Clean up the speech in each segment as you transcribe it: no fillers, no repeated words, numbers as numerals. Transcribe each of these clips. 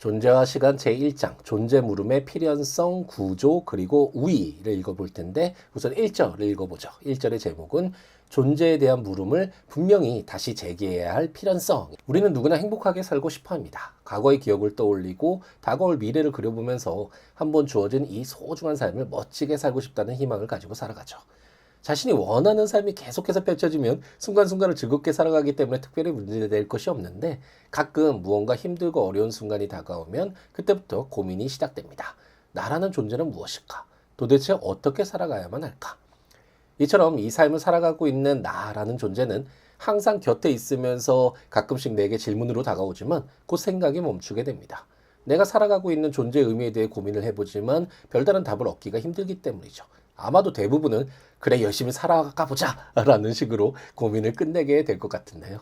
존재와 시간 제1장 존재 물음의 필연성, 구조, 그리고 우위를 읽어볼 텐데 우선 1절을 읽어보죠. 1절의 제목은 존재에 대한 물음을 분명히 다시 제기해야 할 필연성. 우리는 누구나 행복하게 살고 싶어 합니다. 과거의 기억을 떠올리고 다가올 미래를 그려보면서 한번 주어진 이 소중한 삶을 멋지게 살고 싶다는 희망을 가지고 살아가죠. 자신이 원하는 삶이 계속해서 펼쳐지면 순간순간을 즐겁게 살아가기 때문에 특별히 문제될 것이 없는데 가끔 무언가 힘들고 어려운 순간이 다가오면 그때부터 고민이 시작됩니다. 나라는 존재는 무엇일까? 도대체 어떻게 살아가야만 할까? 이처럼 이 삶을 살아가고 있는 나라는 존재는 항상 곁에 있으면서 가끔씩 내게 질문으로 다가오지만 곧 생각이 멈추게 됩니다. 내가 살아가고 있는 존재의 의미에 대해 고민을 해보지만 별다른 답을 얻기가 힘들기 때문이죠. 아마도 대부분은 그래 열심히 살아가 보자 라는 식으로 고민을 끝내게 될 것 같은데요.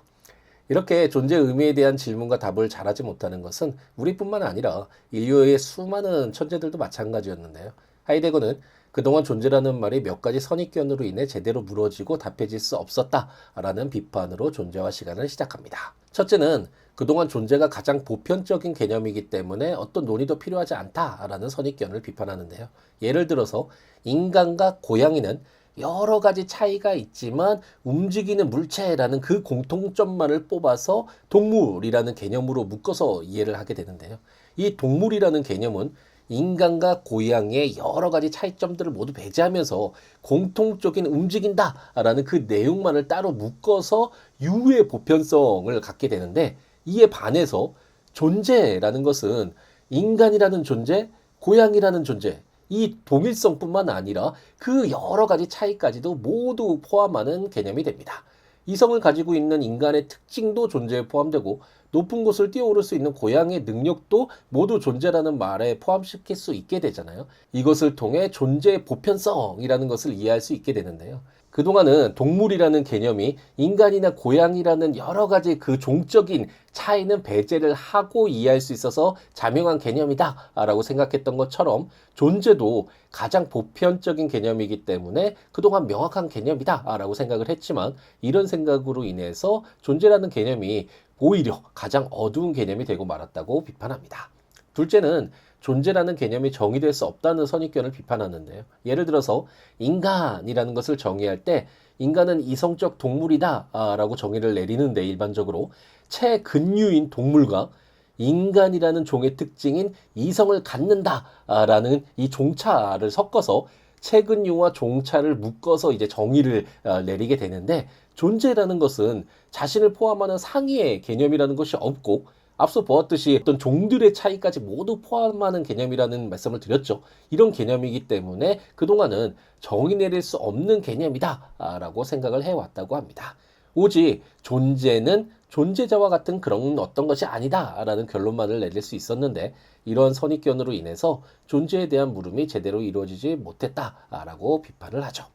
이렇게 존재의 의미에 대한 질문과 답을 잘하지 못하는 것은 우리뿐만 아니라 인류의 수많은 천재들도 마찬가지였는데요. 하이데거는 그동안 존재라는 말이 몇 가지 선입견으로 인해 제대로 물어지고 답해질 수 없었다라는 비판으로 존재와 시간을 시작합니다. 첫째는 그동안 존재가 가장 보편적인 개념이기 때문에 어떤 논의도 필요하지 않다라는 선입견을 비판하는데요. 예를 들어서 인간과 고양이는 여러 가지 차이가 있지만 움직이는 물체라는 그 공통점만을 뽑아서 동물이라는 개념으로 묶어서 이해를 하게 되는데요. 이 동물이라는 개념은 인간과 고양이의 여러 가지 차이점들을 모두 배제하면서 공통적인 움직인다라는 그 내용만을 따로 묶어서 유의 보편성을 갖게 되는데 이에 반해서 존재라는 것은 인간이라는 존재, 고양이라는 존재, 이 동일성뿐만 아니라 그 여러 가지 차이까지도 모두 포함하는 개념이 됩니다. 이성을 가지고 있는 인간의 특징도 존재에 포함되고 높은 곳을 뛰어오를 수 있는 고양이의 능력도 모두 존재라는 말에 포함시킬 수 있게 되잖아요. 이것을 통해 존재의 보편성이라는 것을 이해할 수 있게 되는데요. 그동안은 동물이라는 개념이 인간이나 고양이라는 여러 가지 그 종적인 차이는 배제를 하고 이해할 수 있어서 자명한 개념이다 라고 생각했던 것처럼 존재도 가장 보편적인 개념이기 때문에 그동안 명확한 개념이다 라고 생각을 했지만 이런 생각으로 인해서 존재라는 개념이 오히려 가장 어두운 개념이 되고 말았다고 비판합니다. 둘째는 존재라는 개념이 정의될 수 없다는 선입견을 비판하는데요. 예를 들어서 인간이라는 것을 정의할 때 인간은 이성적 동물이다 라고 정의를 내리는데 일반적으로 최근류인 동물과 인간이라는 종의 특징인 이성을 갖는다 라는 이 종차를 섞어서 최근류와 종차를 묶어서 이제 정의를 내리게 되는데 존재라는 것은 자신을 포함하는 상위의 개념이라는 것이 없고 앞서 보았듯이 어떤 종들의 차이까지 모두 포함하는 개념이라는 말씀을 드렸죠. 이런 개념이기 때문에 그동안은 정의 내릴 수 없는 개념이다 라고 생각을 해왔다고 합니다. 오직 존재는 존재자와 같은 그런 어떤 것이 아니다 라는 결론만을 내릴 수 있었는데 이런 선입견으로 인해서 존재에 대한 물음이 제대로 이루어지지 못했다라고 비판을 하죠.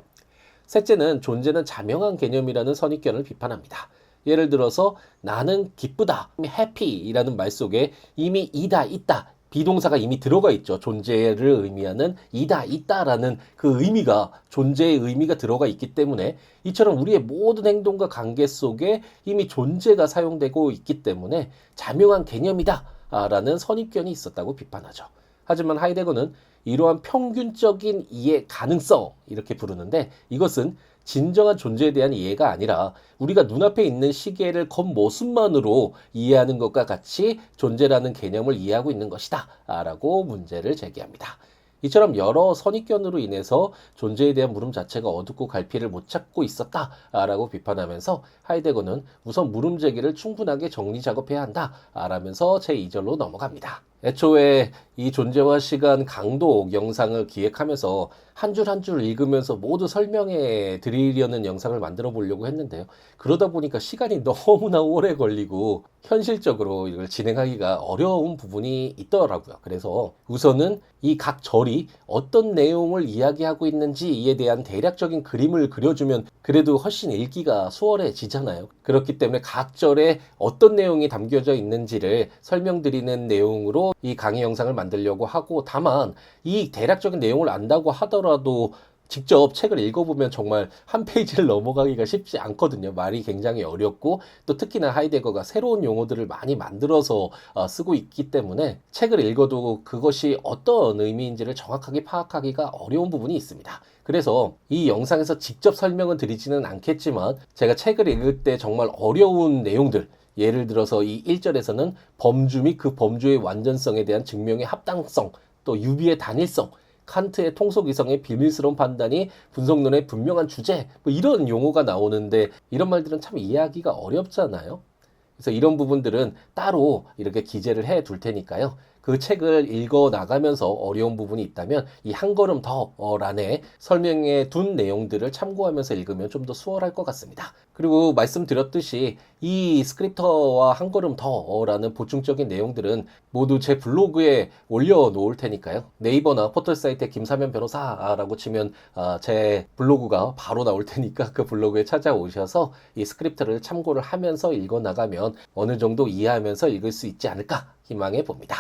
셋째는 존재는 자명한 개념이라는 선입견을 비판합니다. 예를 들어서 나는 기쁘다, happy이라는 말 속에 이미 이다, 있다, 비동사가 이미 들어가 있죠. 존재를 의미하는 이다, 있다라는 그 의미가 존재의 의미가 들어가 있기 때문에 이처럼 우리의 모든 행동과 관계 속에 이미 존재가 사용되고 있기 때문에 자명한 개념이다 라는 선입견이 있었다고 비판하죠. 하지만 하이데거는 이러한 평균적인 이해 가능성 이렇게 부르는데 이것은 진정한 존재에 대한 이해가 아니라 우리가 눈앞에 있는 시계를 겉모습만으로 이해하는 것과 같이 존재라는 개념을 이해하고 있는 것이다 라고 문제를 제기합니다. 이처럼 여러 선입견으로 인해서 존재에 대한 물음 자체가 어둡고 갈피를 못 찾고 있었다라고 비판하면서 하이데거는 우선 물음 제기를 충분하게 정리 작업해야 한다라면서 제2절로 넘어갑니다. 애초에 이 존재와 시간 강독 영상을 기획하면서 한 줄 한 줄 읽으면서 모두 설명해 드리려는 영상을 만들어 보려고 했는데요. 그러다 보니까 시간이 너무나 오래 걸리고 현실적으로 이걸 진행하기가 어려운 부분이 있더라고요. 그래서 우선은 이 각 절이 어떤 내용을 이야기하고 있는지에 대한 대략적인 그림을 그려주면 그래도 훨씬 읽기가 수월해지잖아요. 그렇기 때문에 각 절에 어떤 내용이 담겨져 있는지를 설명드리는 내용으로 이 강의 영상을 만들려고 하고 다만 이 대략적인 내용을 안다고 하더라도 직접 책을 읽어보면 정말 한 페이지를 넘어가기가 쉽지 않거든요. 말이 굉장히 어렵고 또 특히나 하이데거가 새로운 용어들을 많이 만들어서 쓰고 있기 때문에 책을 읽어도 그것이 어떤 의미인지를 정확하게 파악하기가 어려운 부분이 있습니다. 그래서 이 영상에서 직접 설명은 드리지는 않겠지만 제가 책을 읽을 때 정말 어려운 내용들, 예를 들어서 이 1절에서는 범주 및 그 범주의 완전성에 대한 증명의 합당성, 또 유비의 단일성, 칸트의 통속이성의 비밀스러운 판단이 분석론의 분명한 주제, 뭐 이런 용어가 나오는데 이런 말들은 참 이해하기가 어렵잖아요. 그래서 이런 부분들은 따로 이렇게 기재를 해 둘 테니까요. 그 책을 읽어 나가면서 어려운 부분이 있다면 이 한 걸음 더란에 설명해 둔 내용들을 참고하면서 읽으면 좀 더 수월할 것 같습니다. 그리고 말씀드렸듯이 이 스크립터와 한 걸음 더라는 보충적인 내용들은 모두 제 블로그에 올려놓을 테니까요. 네이버나 포털 사이트에 김사면 변호사라고 치면 제 블로그가 바로 나올 테니까 그 블로그에 찾아오셔서 이 스크립트를 참고를 하면서 읽어 나가면 어느 정도 이해하면서 읽을 수 있지 않을까 희망해 봅니다.